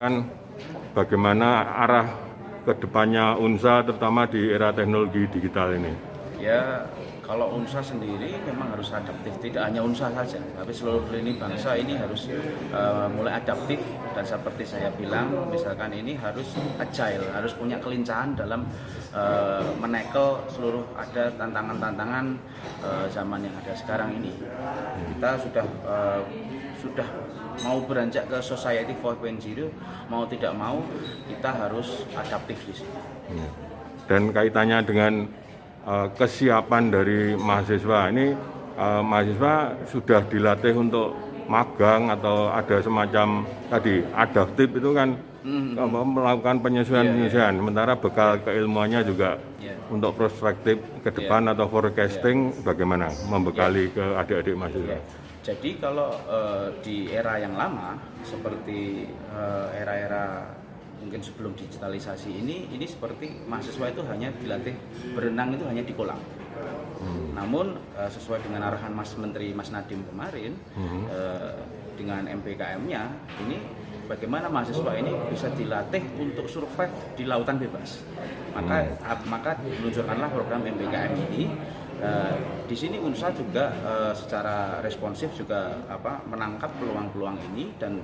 Kan bagaimana arah kedepannya UNSA terutama di era teknologi digital ini? Ya, kalau UNSA sendiri memang harus adaptif, tidak hanya UNSA saja, tapi seluruh lini bangsa ini harus mulai adaptif. Dan seperti saya bilang, misalkan ini harus agile, harus punya kelincahan dalam menekel seluruh ada tantangan-tantangan zaman yang ada sekarang ini. Kita sudah mau beranjak ke society 4.0, mau tidak mau kita harus adaptif di sini. Dan kaitannya dengan kesiapan dari mahasiswa ini, mahasiswa sudah dilatih untuk magang atau ada semacam tadi adaptif itu kan melakukan penyesuaian. Sementara bekal keilmuannya juga untuk prospektif ke depan atau forecasting bagaimana membekali ke adik-adik mahasiswa. Jadi kalau di era yang lama seperti era-era mungkin sebelum digitalisasi ini seperti mahasiswa itu hanya dilatih berenang itu hanya di kolam. Namun sesuai dengan arahan Mas Menteri Mas Nadiem kemarin dengan MBKM-nya ini bagaimana mahasiswa ini bisa dilatih untuk survive di lautan bebas. Maka diluncurkanlah program MBKM ini. Di sini UNSA juga secara responsif juga menangkap peluang-peluang ini, dan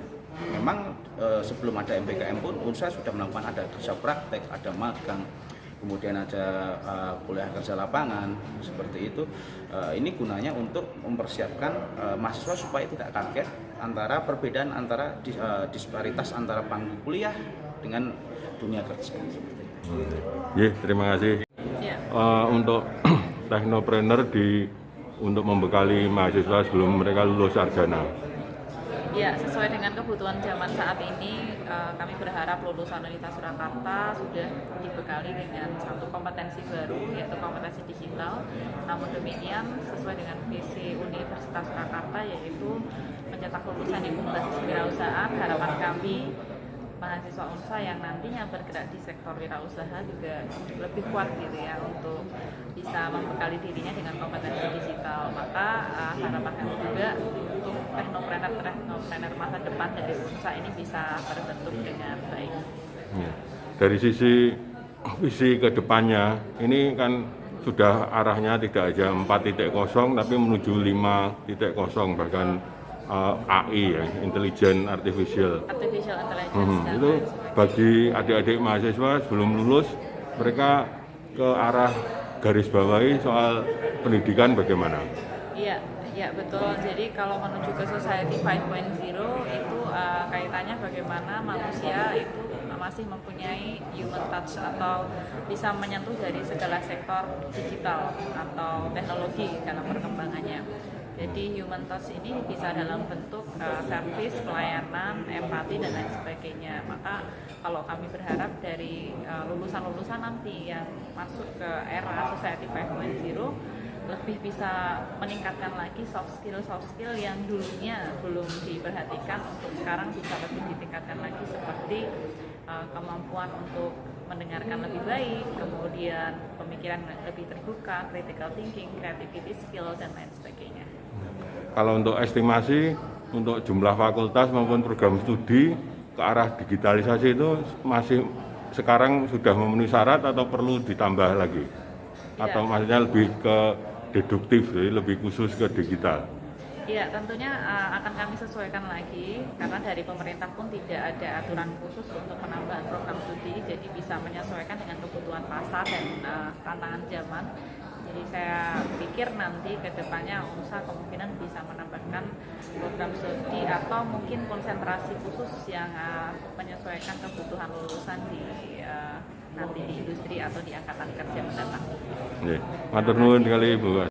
memang sebelum ada MBKM pun UNSA sudah melakukan ada kerja praktek, ada magang, kemudian ada kuliah kerja lapangan seperti itu. Ini gunanya untuk mempersiapkan mahasiswa supaya tidak kaget antara perbedaan antara disparitas antara panggung kuliah dengan dunia kerja. Terima kasih. Untuk teknopreneur untuk membekali mahasiswa sebelum mereka lulus sarjana. Ya, sesuai dengan kebutuhan zaman saat ini, kami berharap lulusan Universitas Surakarta sudah dibekali dengan satu kompetensi baru, yaitu kompetensi digital. Namun demikian, sesuai dengan visi Universitas Surakarta, yaitu mencetak lulusan yang berbasis kewirausahaan, harapan kami mahasiswa UNSA yang nantinya bergerak di sektor wirausaha juga lebih kuat gitu ya, untuk bisa membekali dirinya dengan kompetensi digital. Maka harapan kami juga untuk teknopreneur masa depan dari UNSA ini bisa terbentuk dengan baik. Dari sisi visi kedepannya ini kan sudah arahnya tidak aja 4.0 tapi menuju 5.0 bahkan AI ya, Intelligent Artificial Intelligence. Itu bagi adik-adik mahasiswa sebelum lulus mereka ke arah garis bawahi soal pendidikan bagaimana? Iya betul. Jadi kalau menuju ke Society 5.0 itu kaitannya bagaimana manusia itu masih mempunyai human touch atau bisa menyentuh dari segala sektor digital atau teknologi dalam perkembangannya. Jadi human touch ini bisa dalam bentuk servis, pelayanan, empati, dan lain sebagainya. Maka kalau kami berharap dari lulusan-lulusan nanti yang masuk ke era Society 5.0 lebih bisa meningkatkan lagi soft skill yang dulunya belum diperhatikan, untuk sekarang bisa lebih ditingkatkan lagi, seperti kemampuan untuk mendengarkan lebih baik, kemudian pemikiran lebih terbuka, critical thinking, creativity skill, dan lain sebagainya. Kalau untuk estimasi untuk jumlah fakultas maupun program studi ke arah digitalisasi itu masih sekarang sudah memenuhi syarat atau perlu ditambah lagi? Atau maksudnya lebih ke deduktif, jadi lebih khusus ke digital? Ya, tentunya akan kami sesuaikan lagi, karena dari pemerintah pun tidak ada aturan khusus untuk penambahan program studi, jadi bisa menyesuaikan dengan kebutuhan pasar dan tantangan zaman. Jadi saya pikir nanti ke depannya UNSA kemungkinan bisa menambahkan program studi atau mungkin konsentrasi khusus yang menyesuaikan kebutuhan lulusan nanti di industri atau di angkatan kerja mendatang. Matur nuwun sekali Ibu.